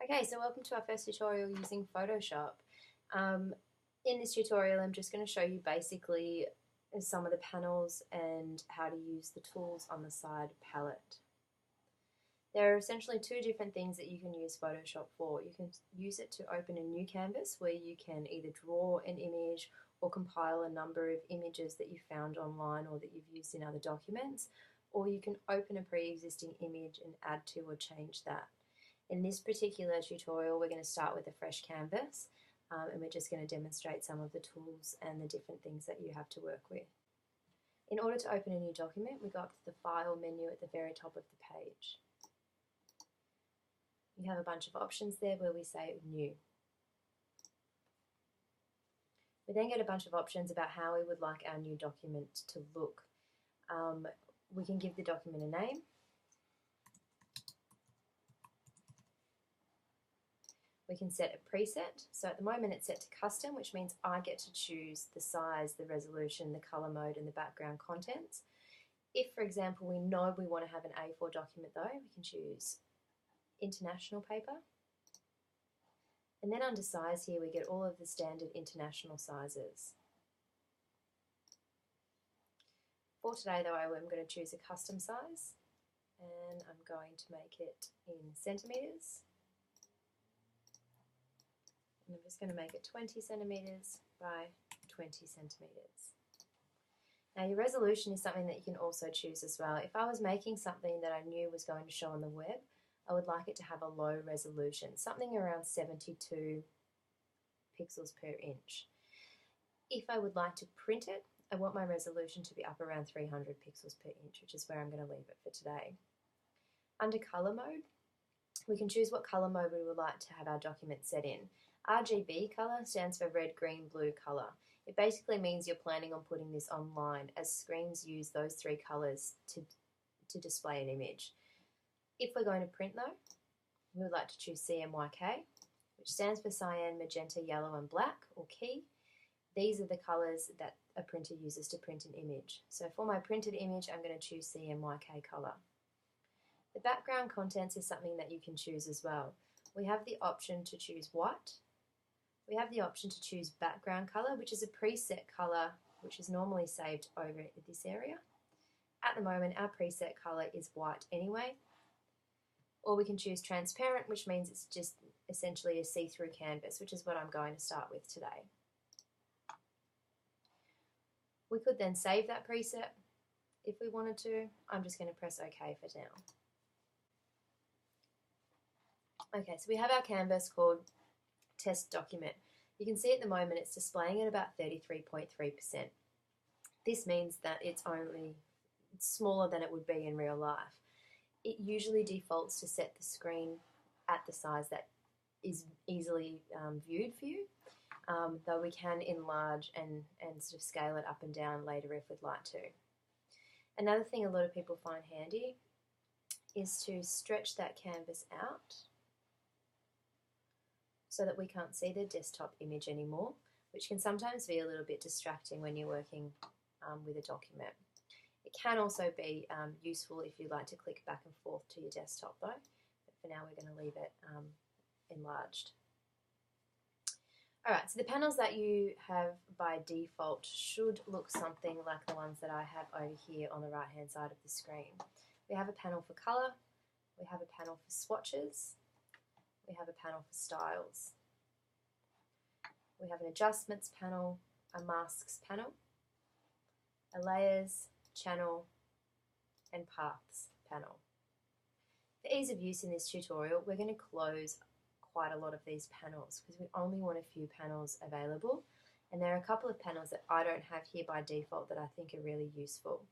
Okay, so welcome to our first tutorial using Photoshop. In this tutorial, I'm just going to show you basically some of the panels and how to use the tools on the side palette. There are essentially two different things that you can use Photoshop for. You can use it to open a new canvas where you can either draw an image or compile a number of images that you found online or that you've used in other documents, or you can open a pre-existing image and add to or change that. In this particular tutorial, we're going to start with a fresh canvas and we're just going to demonstrate some of the tools and the different things that you have to work with. In order to open a new document, we go up to the File menu at the very top of the page. You have a bunch of options there where we say New. We then get a bunch of options about how we would like our new document to look. We can give the document a name. We can set a preset. So at the moment it's set to custom, which means I get to choose the size, the resolution, the color mode, and the background contents. If, for example, we know we want to have an A4 document though, we can choose international paper. And then under size here we get all of the standard international sizes. For today though, I'm going to choose a custom size and I'm going to make it in centimetres. And I'm just going to make it 20 centimetres by 20 centimetres. Now your resolution is something that you can also choose as well. If I was making something that I knew was going to show on the web, I would like it to have a low resolution, something around 72 pixels per inch. If I would like to print it, I want my resolution to be up around 300 pixels per inch, which is where I'm going to leave it for today. Under colour mode, we can choose what colour mode we would like to have our document set in. RGB colour stands for red, green, blue colour. It basically means you're planning on putting this online, as screens use those three colours to display an image. If we're going to print though, we would like to choose CMYK, which stands for cyan, magenta, yellow and black, or key. These are the colours that a printer uses to print an image. So for my printed image, I'm going to choose CMYK colour. The background contents is something that you can choose as well. We have the option to choose white. We have the option to choose background colour, which is a preset colour which is normally saved over at this area. At the moment, our preset colour is white anyway. Or we can choose transparent, which means it's just essentially a see-through canvas, which is what I'm going to start with today. We could then save that preset if we wanted to. I'm just going to press OK for now. Okay, so we have our canvas called Test Document. You can see at the moment it's displaying at about 33.3%. This means that it's only smaller than it would be in real life. It usually defaults to set the screen at the size that is easily viewed for you, though we can enlarge and sort of scale it up and down later if we'd like to. Another thing a lot of people find handy is to stretch that canvas out so that we can't see the desktop image anymore, which can sometimes be a little bit distracting when you're working with a document. It can also be useful if you like to click back and forth to your desktop though, but for now we're going to leave it enlarged. Alright, so the panels that you have by default should look something like the ones that I have over here on the right hand side of the screen. We have a panel for colour, we have a panel for swatches, we have a panel for styles. We have an adjustments panel, a masks panel, a layers, channel and paths panel. For ease of use in this tutorial, we're going to close quite a lot of these panels because we only want a few panels available, and there are a couple of panels that I don't have here by default that I think are really useful.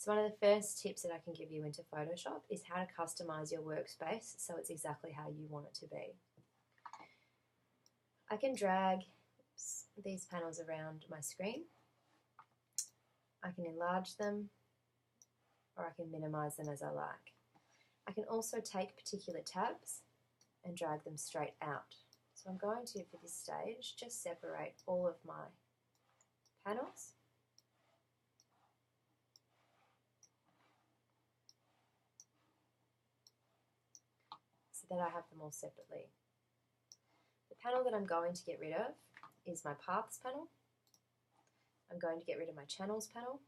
So one of the first tips that I can give you into Photoshop is how to customize your workspace so it's exactly how you want it to be. I can drag these panels around my screen. I can enlarge them or I can minimize them as I like. I can also take particular tabs and drag them straight out. So I'm going to, for this stage, just separate all of my panels. So that I have them all separately. panel that I'm going to get rid of is my Paths panel. I'm going to get rid of my Channels panel.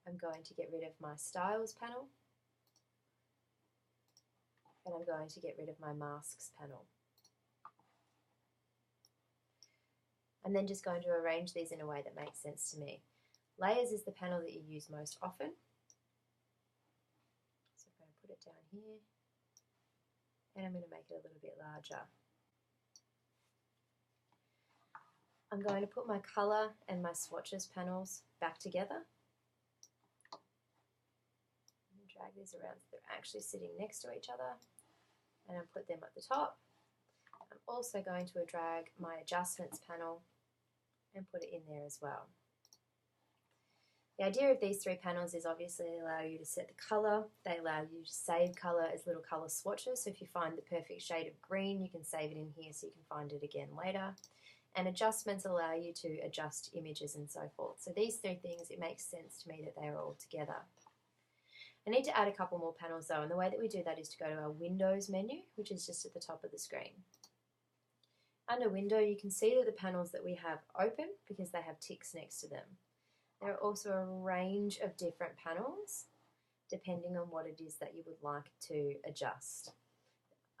I'm going to get rid of my Styles panel. And I'm going to get rid of my Masks panel. I'm then just going to arrange these in a way that makes sense to me. Layers is the panel that you use most often. So I'm going to put it down here. And I'm going to make it a little bit larger. I'm going to put my colour and my swatches panels back together. And drag these around so they're actually sitting next to each other. And I'll put them at the top. I'm also going to drag my adjustments panel and put it in there as well. The idea of these three panels is obviously they allow you to set the colour, they allow you to save colour as little colour swatches, so if you find the perfect shade of green you can save it in here so you can find it again later. And adjustments allow you to adjust images and so forth. So these three things, it makes sense to me that they are all together. I need to add a couple more panels though, and the way that we do that is to go to our Windows menu, which is just at the top of the screen. Under Window you can see that the panels that we have open because they have ticks next to them. There are also a range of different panels depending on what it is that you would like to adjust.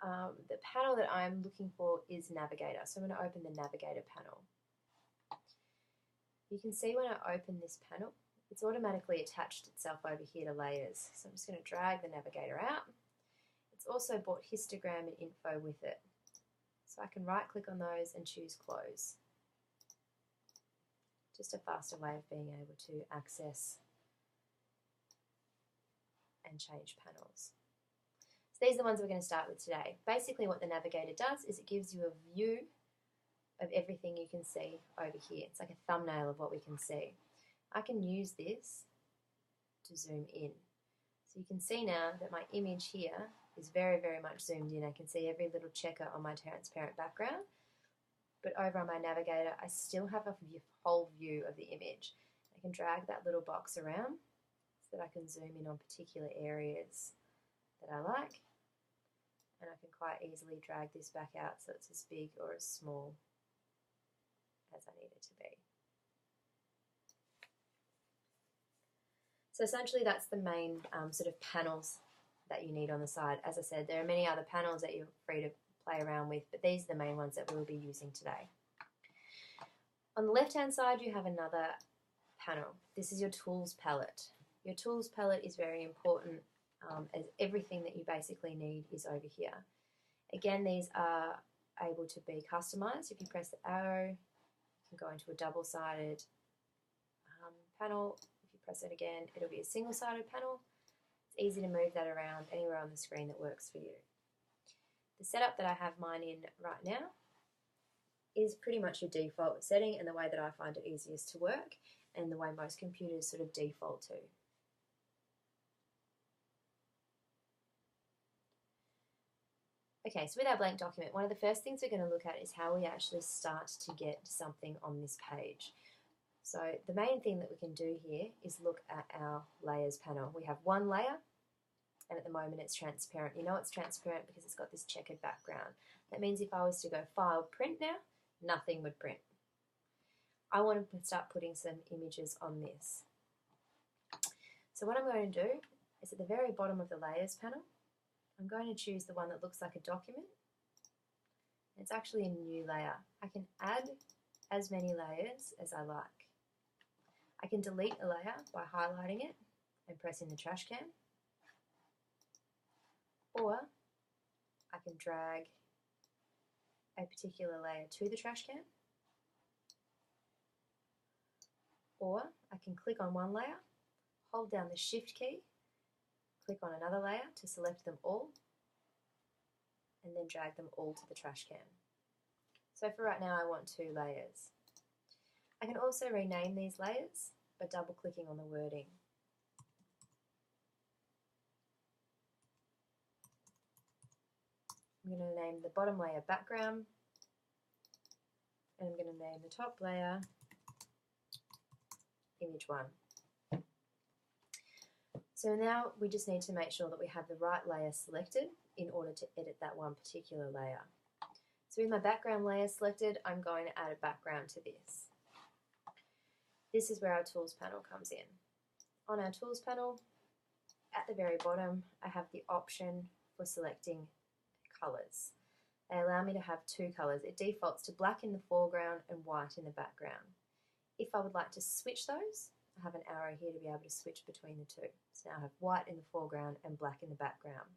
The panel that I'm looking for is Navigator, so I'm going to open the Navigator panel. You can see when I open this panel, it's automatically attached itself over here to Layers. So I'm just going to drag the Navigator out. It's also brought histogram and info with it. So I can right click on those and choose Close. Just a faster way of being able to access and change panels. So these are the ones we're going to start with today. Basically what the Navigator does is it gives you a view of everything you can see over here. It's like a thumbnail of what we can see. I can use this to zoom in. So you can see now that my image here is very, very much zoomed in. I can see every little checker on my transparent background. But over on my Navigator, I still have a whole view of the image. I can drag that little box around so that I can zoom in on particular areas that I like. And I can quite easily drag this back out so it's as big or as small as I need it to be. So essentially that's the main sort of panels that you need on the side. As I said, there are many other panels that you're free to play around with, but these are the main ones that we'll be using today. On the left hand side you have another panel. This is your tools palette. Your tools palette is very important as everything that you basically need is over here. Again, these are able to be customized. If you press the arrow, you can go into a double-sided panel. If you press it again, it'll be a single-sided panel. It's easy to move that around anywhere on the screen that works for you. The setup that I have mine in right now is pretty much your default setting and the way that I find it easiest to work and the way most computers sort of default to. Okay, so with our blank document, one of the first things we're going to look at is how we actually start to get something on this page. So the main thing that we can do here is look at our layers panel. We have one layer, and at the moment it's transparent. You know it's transparent because it's got this checkered background. That means if I was to go File, Print now, nothing would print. I want to start putting some images on this. So what I'm going to do is at the very bottom of the layers panel, I'm going to choose the one that looks like a document. It's actually a new layer. I can add as many layers as I like. I can delete a layer by highlighting it and pressing the trash can. Or I can drag a particular layer to the trash can. Or I can click on one layer, hold down the Shift key, click on another layer to select them all, and then drag them all to the trash can. So for right now I want 2 layers. I can also rename these layers by double clicking on the wording. I'm going to name the bottom layer background, and I'm going to name the top layer image 1. So now we just need to make sure that we have the right layer selected in order to edit that one particular layer. So with my background layer selected, I'm going to add a background to this. This is where our Tools panel comes in. On our Tools panel, at the very bottom, I have the option for selecting colours. They allow me to have two colours. It defaults to black in the foreground and white in the background. If I would like to switch those, I have an arrow here to be able to switch between the two. So now I have white in the foreground and black in the background.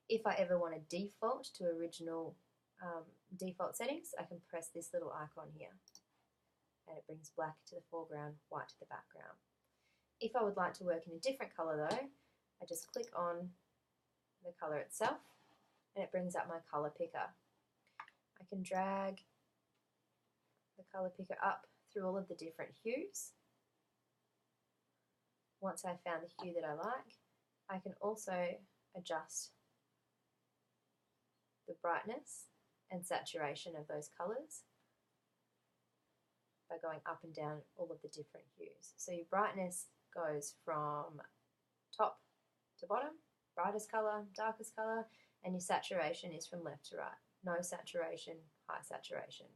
If I ever want to default to original default settings, I can press this little icon here and it brings black to the foreground, white to the background. If I would like to work in a different colour though, I just click on the colour itself and it brings up my colour picker. I can drag the colour picker up through all of the different hues. Once I've found the hue that I like, I can also adjust the brightness and saturation of those colours by going up and down all of the different hues. So your brightness goes from top to bottom, brightest colour, darkest colour, and your saturation is from left to right. No saturation, high saturation.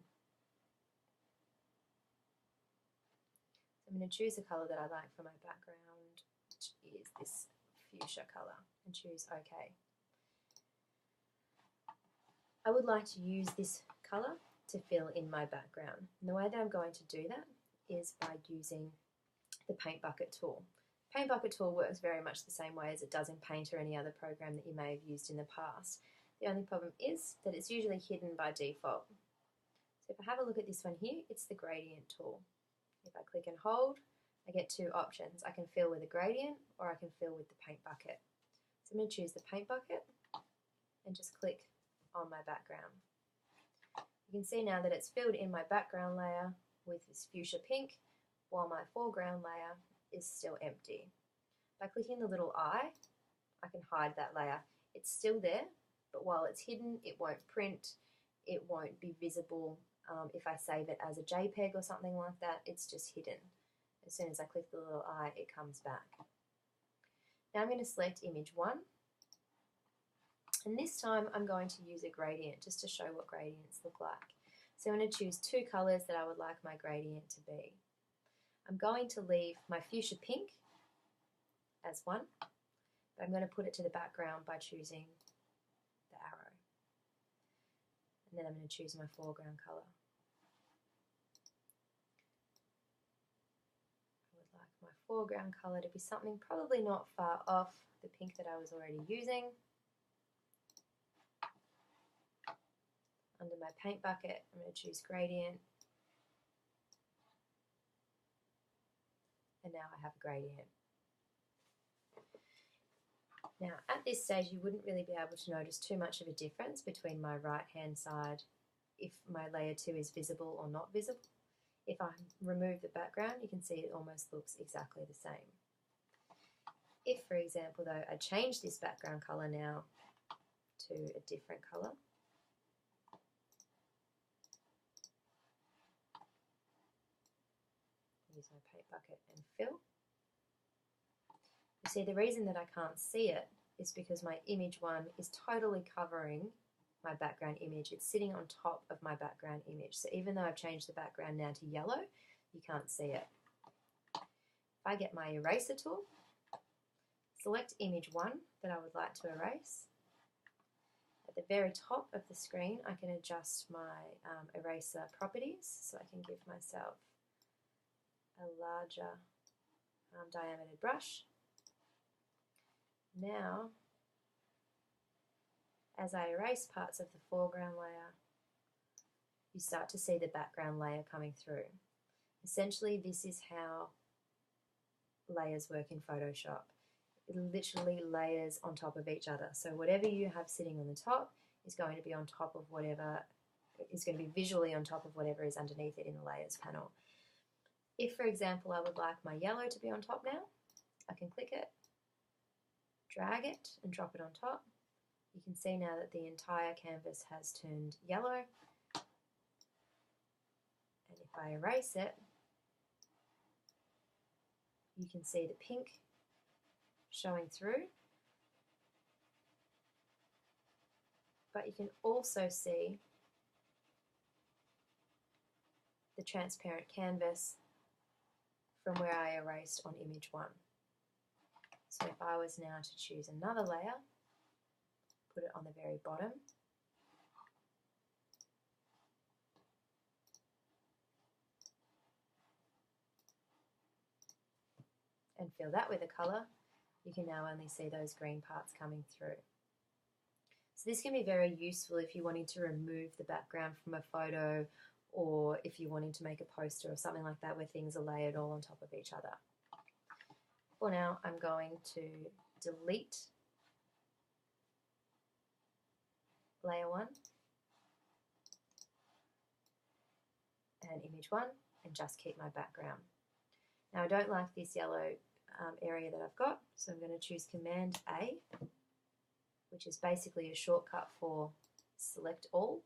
So I'm going to choose a colour that I like for my background, which is this fuchsia colour, and choose OK. I would like to use this colour to fill in my background. And the way that I'm going to do that is by using the Paint Bucket tool. Paint Bucket tool works very much the same way as it does in Paint or any other program that you may have used in the past. The only problem is that it's usually hidden by default. So if I have a look at this one here, it's the gradient tool. If I click and hold, I get two options. I can fill with a gradient or I can fill with the Paint Bucket. So I'm going to choose the Paint Bucket and just click on my background. You can see now that it's filled in my background layer with this fuchsia pink, while my foreground layer is still empty. By clicking the little eye, I can hide that layer. It's still there, but while it's hidden, it won't print, it won't be visible. If I save it as a JPEG or something like that, it's just hidden. As soon as I click the little eye, it comes back. Now I'm going to select image 1. And this time I'm going to use a gradient just to show what gradients look like. So I'm going to choose two colours that I would like my gradient to be. I'm going to leave my fuchsia pink as one, but I'm going to put it to the background by choosing the arrow. And then I'm going to choose my foreground colour. I would like my foreground colour to be something probably not far off the pink that I was already using. Under my paint bucket, I'm going to choose gradient. And now I have a gradient. Now at this stage you wouldn't really be able to notice too much of a difference between my right hand side if my layer 2 is visible or not visible. If I remove the background, you can see it almost looks exactly the same. If, for example, though, I change this background colour now to a different colour, use my paint bucket and fill. You see, the reason that I can't see it is because my image 1 is totally covering my background image. It's sitting on top of my background image. So even though I've changed the background now to yellow, you can't see it. If I get my eraser tool, select image 1 that I would like to erase. At the very top of the screen, I can adjust my eraser properties, so I can give myself a larger diameter brush. Now, as I erase parts of the foreground layer, you start to see the background layer coming through. Essentially, this is how layers work in Photoshop. It literally layers on top of each other. So whatever you have sitting on the top is going to be on top of whatever, is going to be visually on top of whatever is underneath it in the layers panel. If, for example, I would like my yellow to be on top now, I can click it, drag it and drop it on top. You can see now that the entire canvas has turned yellow. And if I erase it, you can see the pink showing through. But you can also see transparent canvas from where I erased on image 1. So if I was now to choose another layer, put it on the very bottom, and fill that with a colour, you can now only see those green parts coming through. So this can be very useful if you're wanting to remove the background from a photo, or if you're wanting to make a poster or something like that where things are layered all on top of each other. For now, I'm going to delete layer 1 and image 1 and just keep my background. Now I don't like this yellow area that I've got, so I'm going to choose Command A, which is basically a shortcut for select all,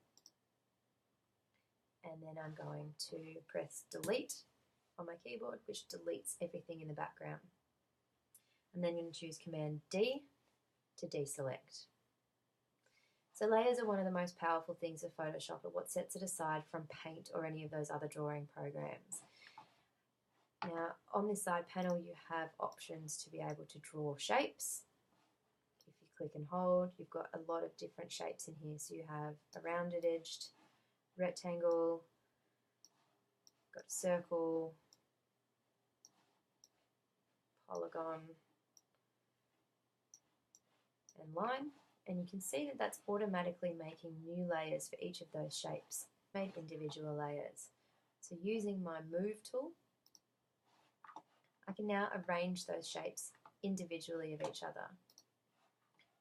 and then I'm going to press delete on my keyboard, which deletes everything in the background. And then I'm going to choose Command D to deselect. So layers are one of the most powerful things of Photoshop, and what sets it aside from Paint or any of those other drawing programs. Now on this side panel you have options to be able to draw shapes. If you click and hold, you've got a lot of different shapes in here. So you have a rounded edged rectangle, got a circle, polygon, and line, and you can see that that's automatically making new layers for each of those shapes, made individual layers. So using my Move tool, I can now arrange those shapes individually of each other.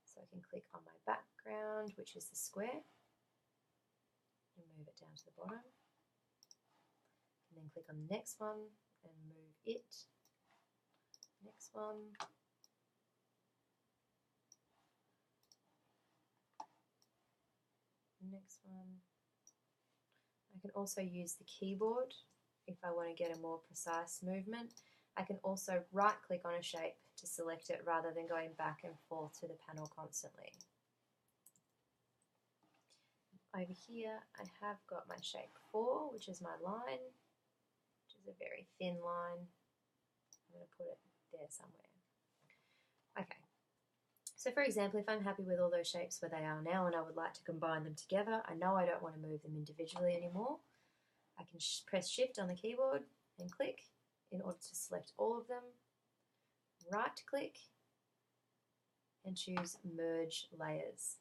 So I can click on my background, which is the square, and move it down to the bottom, and then click on the next one and move it, next one, next one. I can also use the keyboard if I want to get a more precise movement. I can also right click on a shape to select it rather than going back and forth to the panel constantly. Over here I have got my shape 4, which is my line, which is a very thin line. I'm going to put it there somewhere. Okay. So for example, if I'm happy with all those shapes where they are now and I would like to combine them together, I know I don't want to move them individually anymore, I can press Shift on the keyboard and click in order to select all of them, right click and choose Merge Layers.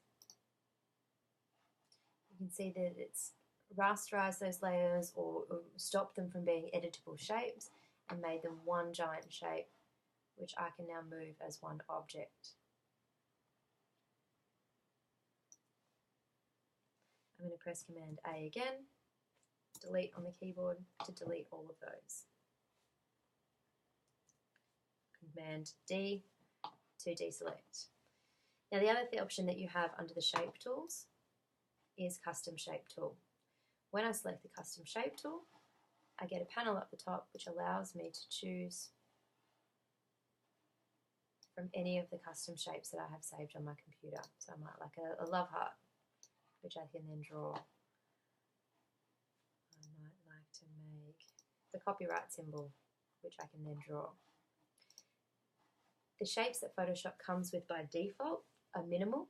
You can see that it's rasterized those layers or stopped them from being editable shapes and made them one giant shape, which I can now move as one object. I'm going to press Command A again, delete on the keyboard to delete all of those. Command D to deselect. Now the other option that you have under the shape tools is Custom Shape Tool. When I select the Custom Shape Tool, I get a panel up the top which allows me to choose from any of the custom shapes that I have saved on my computer. So I might like a love heart, which I can then draw. I might like to make the copyright symbol, which I can then draw. The shapes that Photoshop comes with by default are minimal.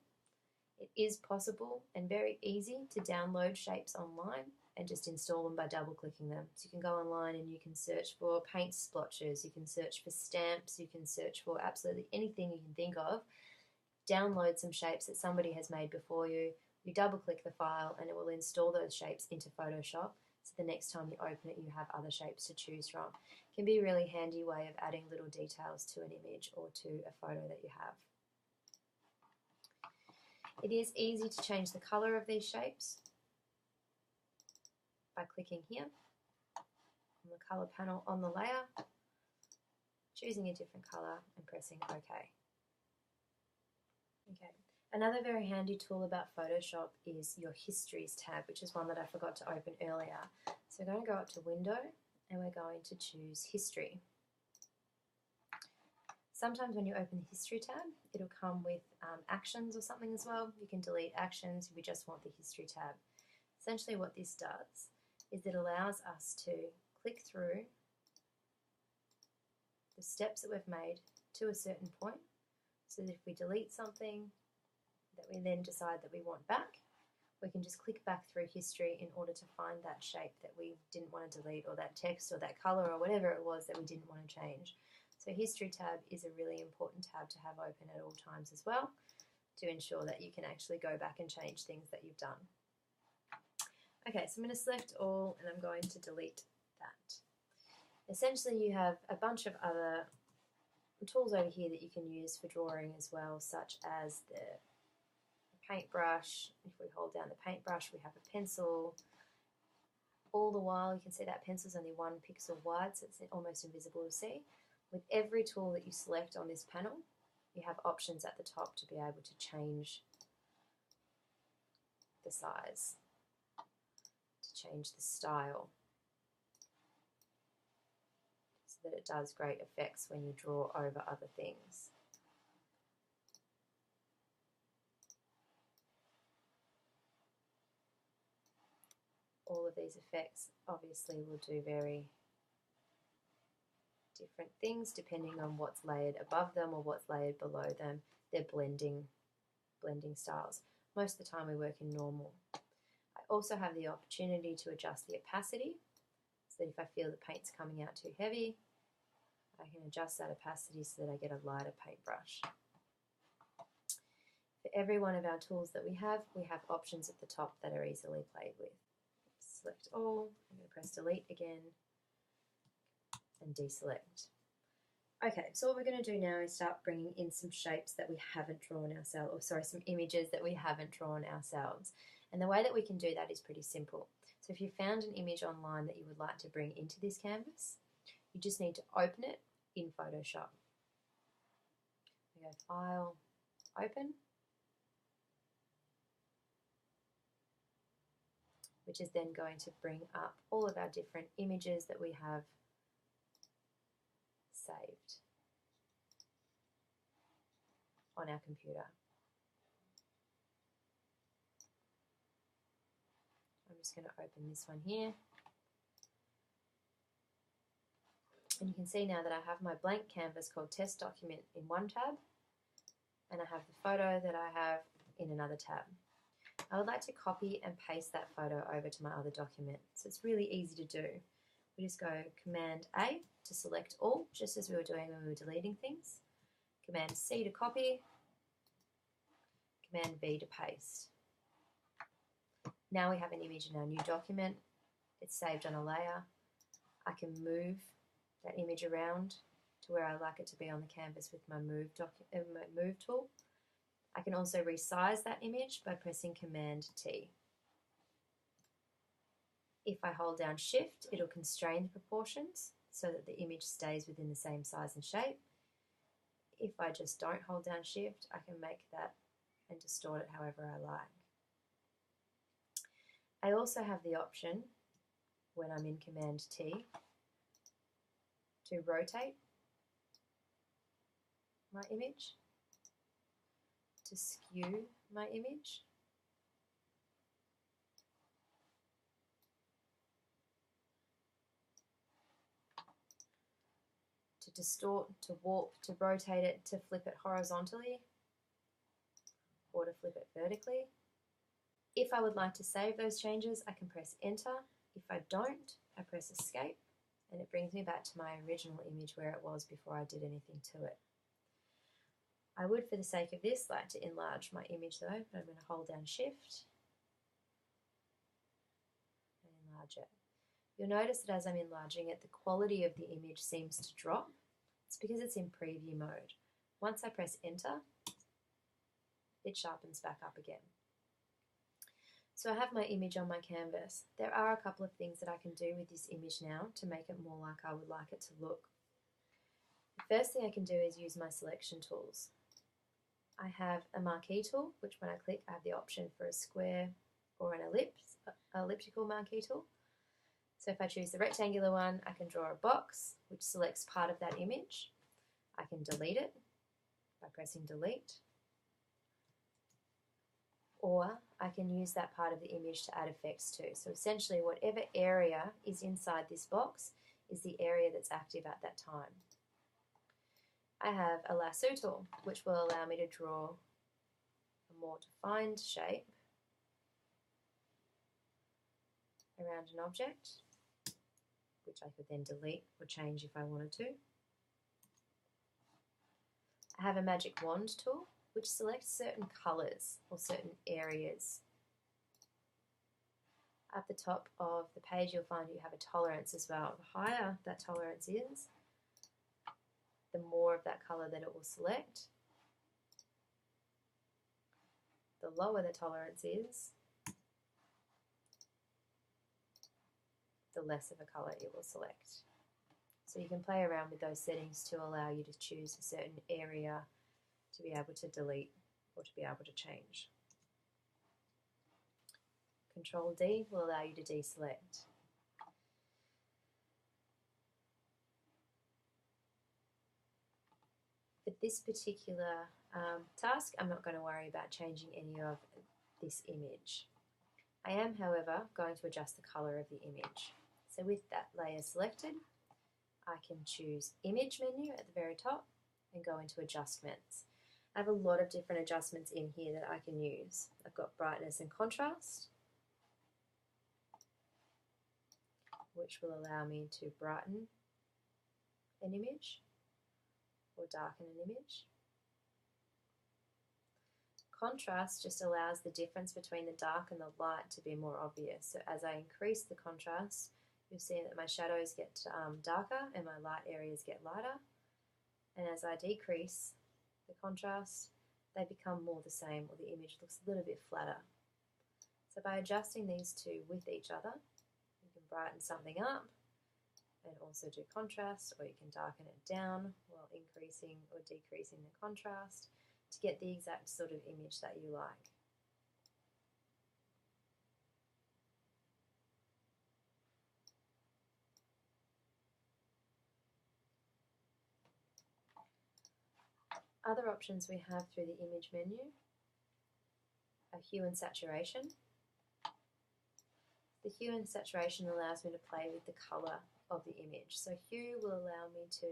It is possible and very easy to download shapes online and just install them by double clicking them. So you can go online and you can search for paint splotches, you can search for stamps, you can search for absolutely anything you can think of. Download some shapes that somebody has made before you. You double click the file and it will install those shapes into Photoshop. So the next time you open it, you have other shapes to choose from. It can be a really handy way of adding little details to an image or to a photo that you have. It is easy to change the color of these shapes by clicking here on the color panel on the layer, choosing a different color and pressing OK. Okay. Another very handy tool about Photoshop is your Histories tab, which is one that I forgot to open earlier. So we're going to go up to Window and we're going to choose History. Sometimes when you open the History tab, it'll come with actions or something as well. You can delete actions if you just want the History tab. Essentially what this does is it allows us to click through the steps that we've made to a certain point, so that if we delete something that we then decide that we want back, we can just click back through history in order to find that shape that we didn't want to delete, or that text or that color or whatever it was that we didn't want to change. So history tab is a really important tab to have open at all times as well, to ensure that you can actually go back and change things that you've done. Okay, so I'm going to select all and I'm going to delete that. Essentially you have a bunch of other tools over here that you can use for drawing as well, such as the paintbrush. If we hold down the paintbrush, we have a pencil. All the while you can see that pencil's only 1 pixel wide, so it's almost invisible to see. With every tool that you select on this panel, you have options at the top to be able to change the size, to change the style, so that it does great effects when you draw over other things. All of these effects obviously will do very different things depending on what's layered above them or what's layered below them. They're blending styles. Most of the time we work in normal. I also have the opportunity to adjust the opacity, so that if I feel the paint's coming out too heavy, I can adjust that opacity so that I get a lighter paintbrush. For every one of our tools that we have options at the top that are easily played with. Select all, I'm going to press delete again and deselect. Okay, so what we're going to do now is start bringing in some shapes that we haven't drawn ourselves, or sorry, some images that we haven't drawn ourselves. And the way that we can do that is pretty simple. So if you found an image online that you would like to bring into this canvas, you just need to open it in Photoshop. We go File, Open, which is then going to bring up all of our different images that we have saved on our computer. I'm just going to open this one here. And you can see now that I have my blank canvas called Test Document in one tab, and I have the photo that I have in another tab. I would like to copy and paste that photo over to my other document. So it's really easy to do. We just go Command A to select all, just as we were doing when we were deleting things. Command C to copy. Command V to paste. Now we have an image in our new document. It's saved on a layer. I can move that image around to where I like it to be on the canvas with my move tool. I can also resize that image by pressing Command T. If I hold down Shift, it'll constrain the proportions so that the image stays within the same size and shape. If I just don't hold down Shift, I can make that and distort it however I like. I also have the option, when I'm in Command T, to rotate my image, to skew my image, to distort, to warp, to rotate it, to flip it horizontally, or to flip it vertically. If I would like to save those changes, I can press Enter. If I don't, I press Escape, and it brings me back to my original image where it was before I did anything to it. I would, for the sake of this, like to enlarge my image though, but I'm going to hold down Shift and enlarge it. You'll notice that as I'm enlarging it, the quality of the image seems to drop. It's because it's in preview mode. Once I press Enter, it sharpens back up again. So I have my image on my canvas. There are a couple of things that I can do with this image now to make it more like I would like it to look. The first thing I can do is use my selection tools. I have a marquee tool, which when I click, I have the option for a square or an elliptical marquee tool. So if I choose the rectangular one, I can draw a box, which selects part of that image. I can delete it by pressing delete, or I can use that part of the image to add effects to. So essentially whatever area is inside this box is the area that's active at that time. I have a lasso tool, which will allow me to draw a more defined shape around an object, which I could then delete or change if I wanted to. I have a magic wand tool, which selects certain colours or certain areas. At the top of the page you'll find you have a tolerance as well. The higher that tolerance is, the more of that colour that it will select. The lower the tolerance is, the less of a colour it will select. So you can play around with those settings to allow you to choose a certain area to be able to delete or to be able to change. Control D will allow you to deselect. For this particular task, I'm not going to worry about changing any of this image. I am, however, going to adjust the colour of the image. So with that layer selected, I can choose Image menu at the very top and go into Adjustments. I have a lot of different adjustments in here that I can use. I've got Brightness and Contrast, which will allow me to brighten an image or darken an image. Contrast just allows the difference between the dark and the light to be more obvious. So as I increase the contrast, you'll see that my shadows get darker and my light areas get lighter. And as I decrease the contrast, they become more the same, or the image looks a little bit flatter. So by adjusting these two with each other, you can brighten something up and also do contrast, or you can darken it down while increasing or decreasing the contrast to get the exact sort of image that you like. Other options we have through the image menu are hue and saturation. The hue and saturation allows me to play with the colour of the image. So hue will allow me to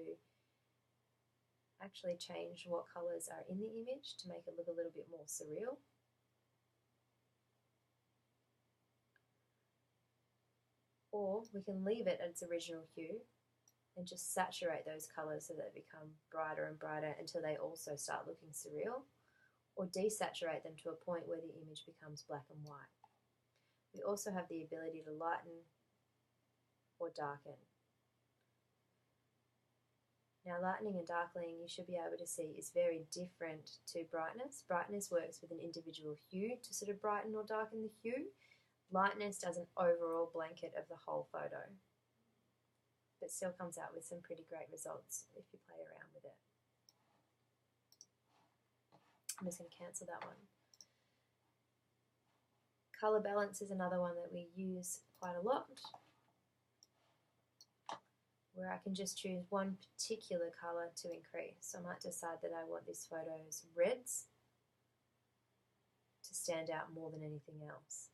actually change what colours are in the image to make it look a little bit more surreal. Or we can leave it at its original hue and just saturate those colours so that they become brighter and brighter until they also start looking surreal, or desaturate them to a point where the image becomes black and white. We also have the ability to lighten or darken. Now lightening and darkening, you should be able to see, is very different to brightness. Brightness works with an individual hue to sort of brighten or darken the hue. Lightness does an overall blanket of the whole photo, but still comes out with some pretty great results if you play around with it. I'm just going to cancel that one. Colour balance is another one that we use quite a lot, where I can just choose one particular colour to increase. So I might decide that I want this photo's reds to stand out more than anything else.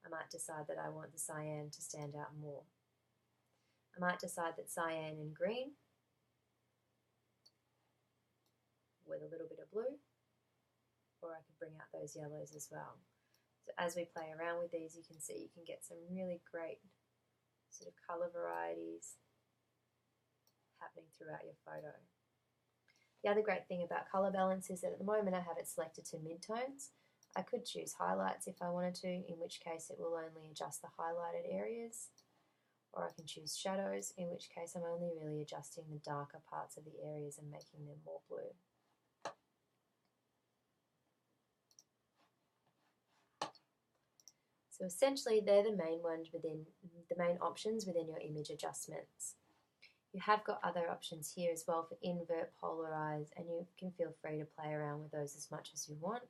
I might decide that I want the cyan to stand out more. I might decide that cyan and green with a little bit of blue, or I could bring out those yellows as well. So as we play around with these, you can see you can get some really great sort of colour varieties happening throughout your photo. The other great thing about colour balance is that at the moment I have it selected to midtones. I could choose highlights if I wanted to, in which case it will only adjust the highlighted areas. Or I can choose shadows, in which case I'm only really adjusting the darker parts of the areas and making them more blue. So essentially they're the main ones within the main options within your image adjustments. You have got other options here as well for invert, polarize, and you can feel free to play around with those as much as you want.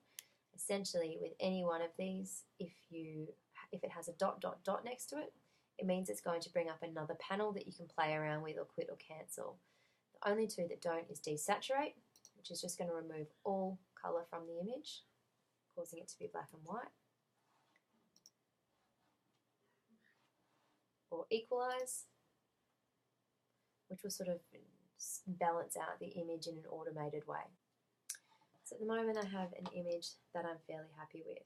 Essentially with any one of these, if it has a dot dot dot next to it, it means it's going to bring up another panel that you can play around with or quit or cancel. The only two that don't is desaturate, which is just going to remove all colour from the image, causing it to be black and white. Or equalize, which will sort of balance out the image in an automated way. So at the moment I have an image that I'm fairly happy with.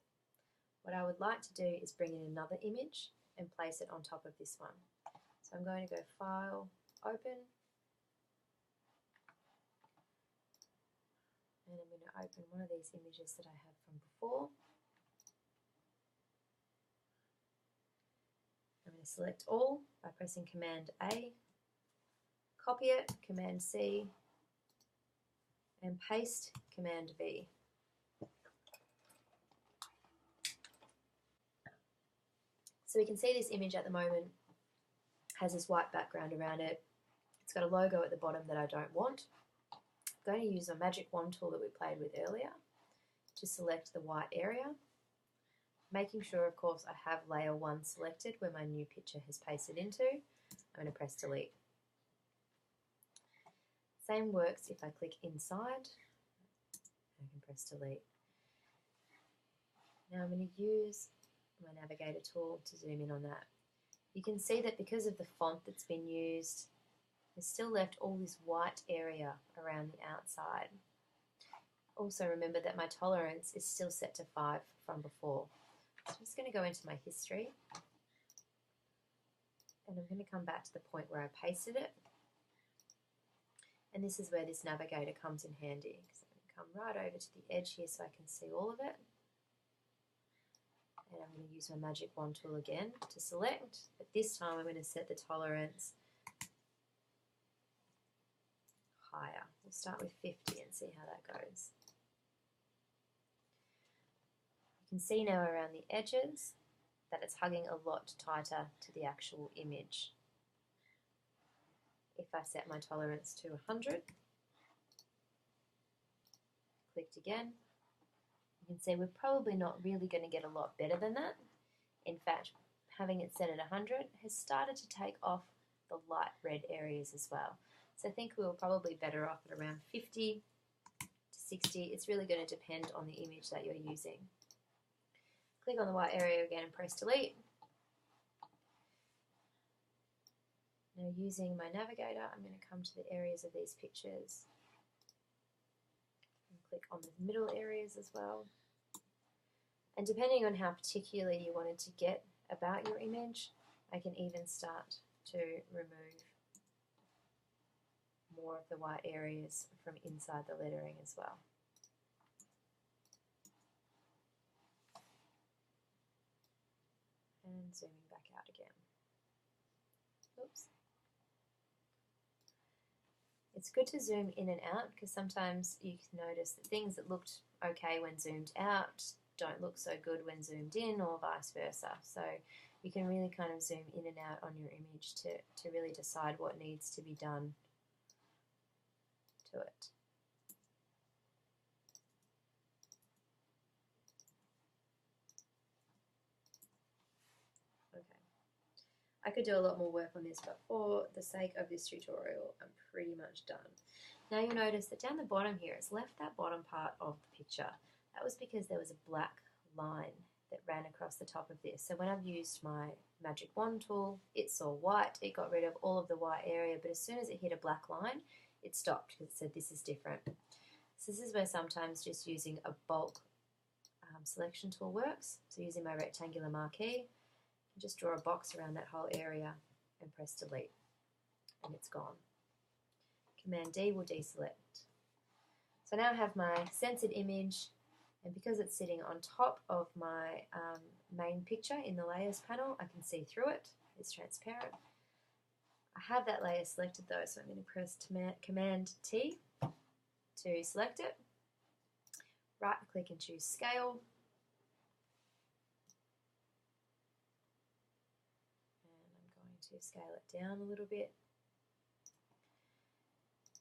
What I would like to do is bring in another image and place it on top of this one. So I'm going to go File, Open, and I'm going to open one of these images that I have from before. I'm going to select all by pressing Command A, copy it, Command C, and paste, Command V. So we can see this image at the moment has this white background around it. It's got a logo at the bottom that I don't want. I'm going to use a magic wand tool that we played with earlier to select the white area, making sure, of course, I have layer 1 selected where my new picture has pasted into. I'm going to press delete. Same works if I click inside. I can press delete. Now I'm going to use my navigator tool to zoom in on that. You can see that because of the font that's been used, there's still left all this white area around the outside. Also remember that my tolerance is still set to 5 from before. So I'm just going to go into my history and I'm going to come back to the point where I pasted it. And this is where this navigator comes in handy. So I'm going to come right over to the edge here so I can see all of it. And I'm going to use my magic wand tool again to select, but this time I'm going to set the tolerance higher. We'll start with 50 and see how that goes. You can see now around the edges that it's hugging a lot tighter to the actual image. If I set my tolerance to 100, clicked again, you can see we're probably not really going to get a lot better than that. In fact, having it set at 100 has started to take off the light red areas as well. So I think we were probably better off at around 50 to 60. It's really going to depend on the image that you're using. Click on the white area again and press delete. Now using my navigator, I'm going to come to the areas of these pictures and click on the middle areas as well. And depending on how particular you wanted to get about your image, I can even start to remove more of the white areas from inside the lettering as well. And zooming back out again. Oops. It's good to zoom in and out because sometimes you can notice that things that looked okay when zoomed out don't look so good when zoomed in, or vice versa. So you can really kind of zoom in and out on your image to really decide what needs to be done to it. Okay. I could do a lot more work on this, but for the sake of this tutorial, I'm pretty much done. Now you'll notice that down the bottom here, it's left that bottom part of the picture. That was because there was a black line that ran across the top of this. So when I've used my magic wand tool, it saw white, it got rid of all of the white area, but as soon as it hit a black line, it stopped because it said this is different. So this is where sometimes just using a bulk selection tool works. So using my rectangular marquee, just draw a box around that whole area and press delete, and it's gone. Command D will deselect. So now I have my censored image, and because it's sitting on top of my main picture in the layers panel, I can see through it. It's transparent. I have that layer selected though, so I'm going to press Command T to select it. Right click and choose Scale. And I'm going to scale it down a little bit.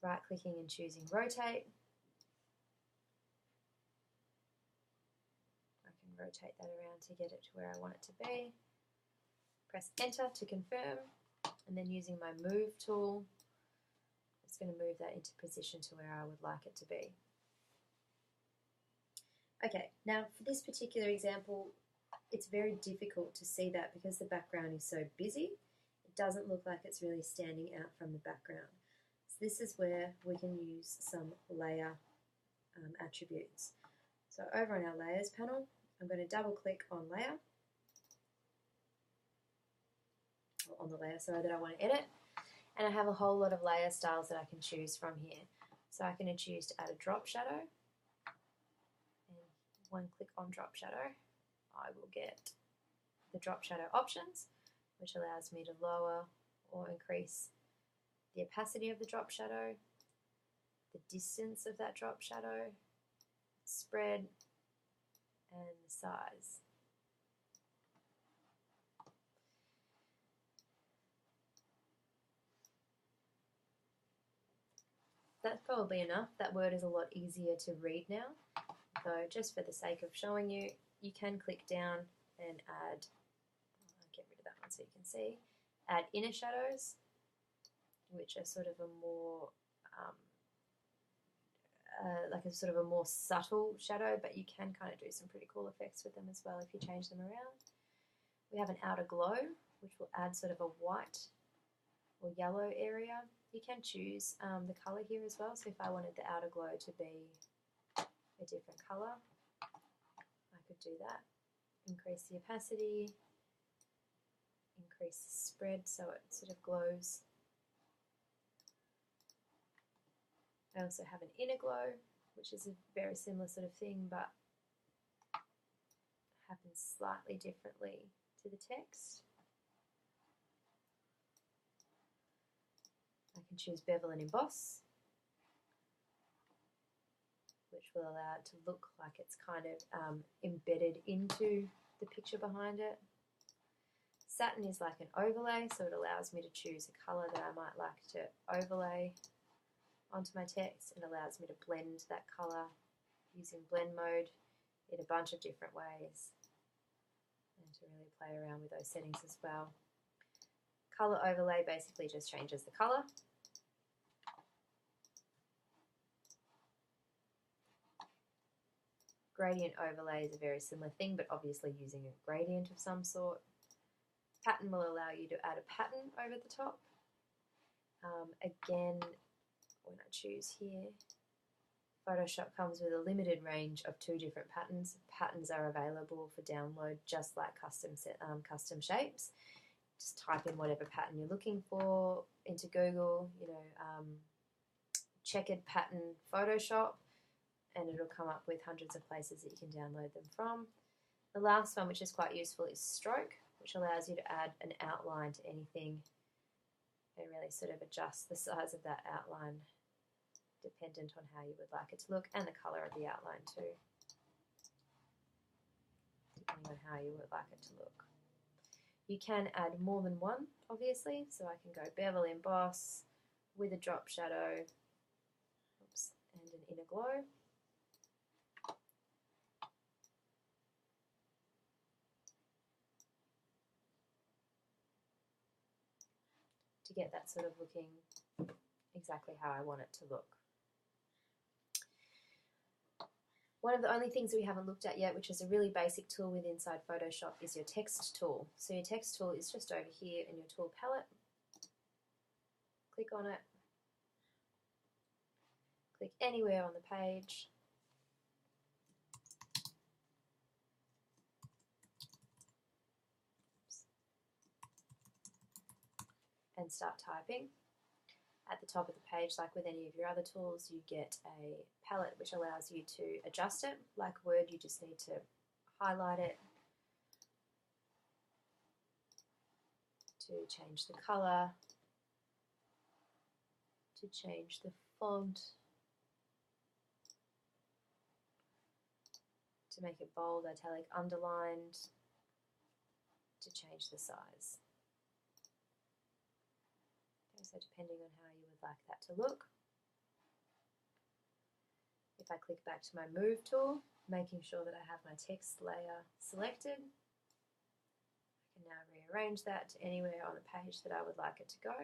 Right clicking and choosing Rotate. Rotate that around to get it to where I want it to be. Press Enter to confirm, and then using my Move tool, it's going to move that into position to where I would like it to be. Okay, now for this particular example, it's very difficult to see that because the background is so busy. It doesn't look like it's really standing out from the background. So this is where we can use some layer attributes. So over on our layers panel, I'm going to double click on layer, or on the layer, sorry, that I want to edit. And I have a whole lot of layer styles that I can choose from here. So I can choose to add a drop shadow. And one click on drop shadow, I will get the drop shadow options, which allows me to lower or increase the opacity of the drop shadow, the distance of that drop shadow, spread, and the size. That's probably enough. That word is a lot easier to read now. So just for the sake of showing you, you can click down and add, get rid of that one so you can see, add inner shadows, which are sort of a more, like a sort of a more subtle shadow, but you can kind of do some pretty cool effects with them as well if you change them around. We have an outer glow, which will add sort of a white or yellow area. You can choose the colour here as well, so if I wanted the outer glow to be a different colour, I could do that. Increase the opacity, increase the spread so it sort of glows. I also have an inner glow, which is a very similar sort of thing, but happens slightly differently to the text. I can choose bevel and emboss, which will allow it to look like it's kind of embedded into the picture behind it. Satin is like an overlay, so it allows me to choose a colour that I might like to overlay onto my text. It allows me to blend that colour using blend mode in a bunch of different ways, and to really play around with those settings as well. Colour overlay basically just changes the colour. Gradient overlay is a very similar thing, but obviously using a gradient of some sort. Pattern will allow you to add a pattern over the top. Again, when I choose here, Photoshop comes with a limited range of 2 different patterns. Patterns are available for download just like custom shapes. Just type in whatever pattern you're looking for into Google, checkered pattern Photoshop, and it'll come up with hundreds of places that you can download them from. The last one, which is quite useful, is stroke, which allows you to add an outline to anything and really sort of adjust the size of that outline dependent on how you would like it to look, and the colour of the outline too, depending on how you would like it to look. You can add more than one, obviously, so I can go bevel emboss with a drop shadow, and an inner glow. To get that sort of looking exactly how I want it to look. One of the only things we haven't looked at yet, which is a really basic tool with inside Photoshop, is your text tool. So your text tool is just over here in your tool palette. Click on it. Click anywhere on the page. And start typing. At the top of the page, like with any of your other tools, you get a palette which allows you to adjust it. Like Word, you just need to highlight it to change the colour, to change the font, to make it bold, italic, underlined, to change the size. So depending on how you would like that to look. If I click back to my Move tool, making sure that I have my text layer selected, I can now rearrange that to anywhere on the page that I would like it to go.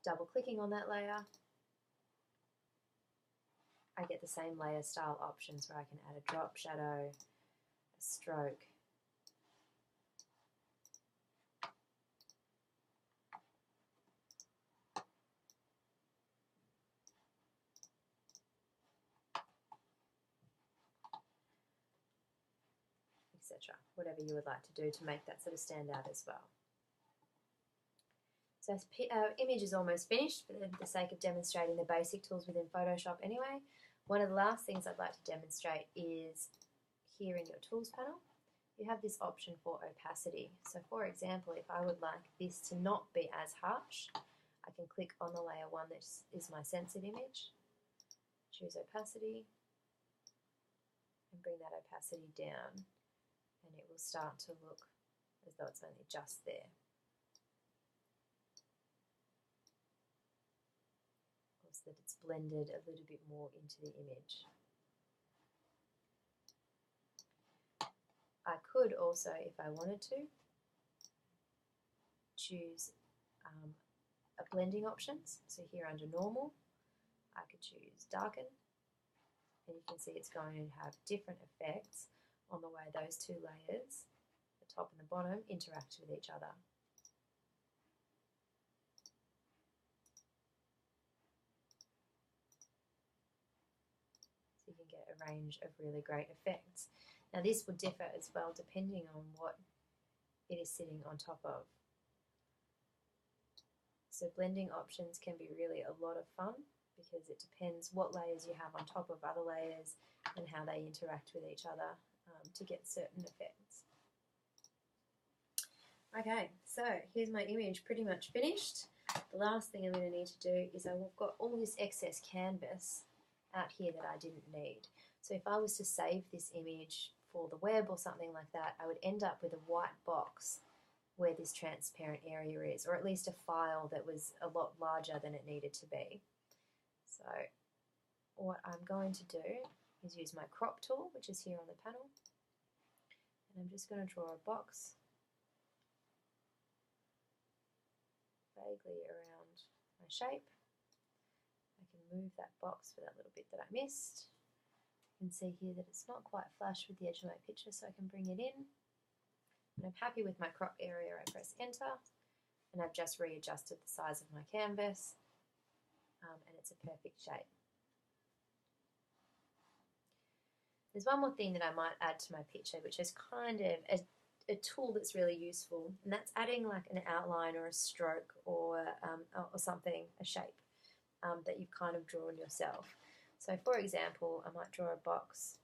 Double clicking on that layer, I get the same layer style options where I can add a drop shadow, a stroke, etc. Whatever you would like to do to make that sort of stand out as well. So our image is almost finished for the sake of demonstrating the basic tools within Photoshop anyway. One of the last things I'd like to demonstrate is here in your tools panel, you have this option for opacity. So for example, if I would like this to not be as harsh, I can click on the layer 1 that is my censored image, choose opacity, and bring that opacity down, and it will start to look as though it's only just there. So that it's blended a little bit more into the image. I could also, if I wanted to, choose a blending options. So here under normal, I could choose darken, and you can see it's going to have different effects on the way those two layers, the top and the bottom, interact with each other. So you can get a range of really great effects. Now this will differ as well depending on what it is sitting on top of. So blending options can be really a lot of fun because it depends what layers you have on top of other layers and how they interact with each other to get certain effects. Okay, so here's my image pretty much finished. The last thing I'm going to need to do is I've got all this excess canvas out here that I didn't need. So if I was to save this image for the web or something like that, I would end up with a white box where this transparent area is, or at least a file that was a lot larger than it needed to be. So what I'm going to do is use my crop tool, which is here on the panel, and I'm just going to draw a box vaguely around my shape. I can move that box for that little bit that I missed. You can see here that it's not quite flush with the edge of my picture, so I can bring it in. When I'm happy with my crop area, I press enter, and I've just readjusted the size of my canvas, and it's a perfect shape. There's one more thing that I might add to my picture, which is kind of a tool that's really useful, and that's adding like an outline or a stroke or something, a shape that you've kind of drawn yourself. So for example, I might draw a box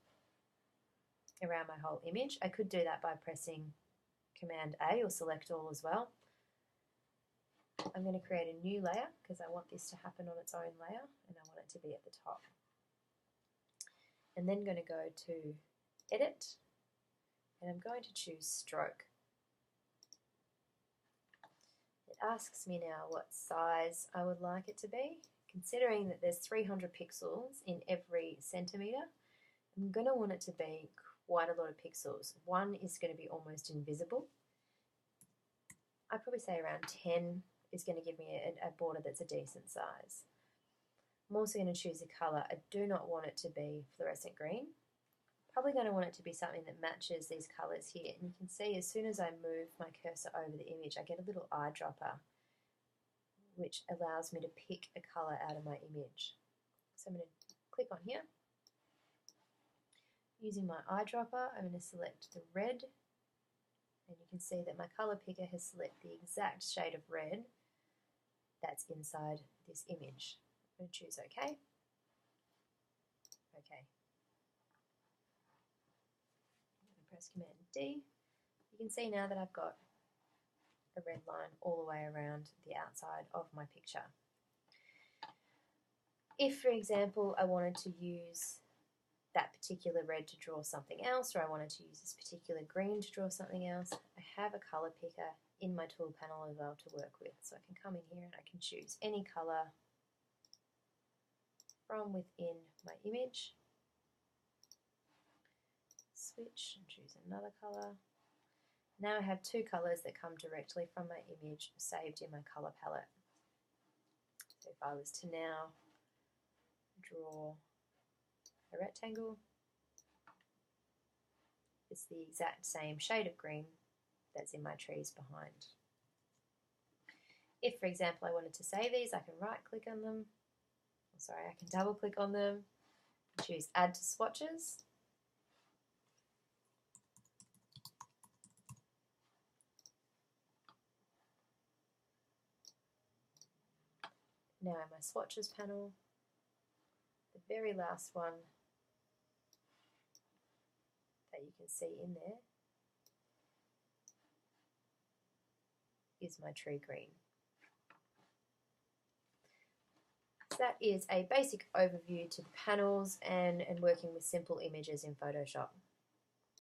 around my whole image. I could do that by pressing Command A or select all as well. I'm going to create a new layer because I want this to happen on its own layer, and I want it to be at the top. And then going to go to Edit, and I'm going to choose Stroke. It asks me now what size I would like it to be. Considering that there's 300 pixels in every centimetre, I'm going to want it to be quite a lot of pixels. 1 is going to be almost invisible. I'd probably say around 10 is going to give me a border that's a decent size. I'm also going to choose a colour. I do not want it to be fluorescent green. Probably going to want it to be something that matches these colours here. And you can see as soon as I move my cursor over the image, I get a little eyedropper, which allows me to pick a colour out of my image. So I'm going to click on here. Using my eyedropper, I'm going to select the red, and you can see that my colour picker has selected the exact shade of red that's inside this image. I'm going to choose OK. OK. I'm going to press Command D. You can see now that I've got a red line all the way around the outside of my picture. If, for example, I wanted to use that particular red to draw something else, or I wanted to use this particular green to draw something else, I have a colour picker in my tool panel as well to work with. So I can come in here and I can choose any colour from within my image, switch and choose another colour. Now I have two colours that come directly from my image saved in my colour palette. So if I was to now draw rectangle is the exact same shade of green that's in my trees behind. If, for example, I wanted to save these, I can right click on them. Sorry, I can double click on them, choose Add to Swatches. Now in my swatches panel, the very last one that you can see in there is my tree green. So that is a basic overview to the panels and working with simple images in Photoshop.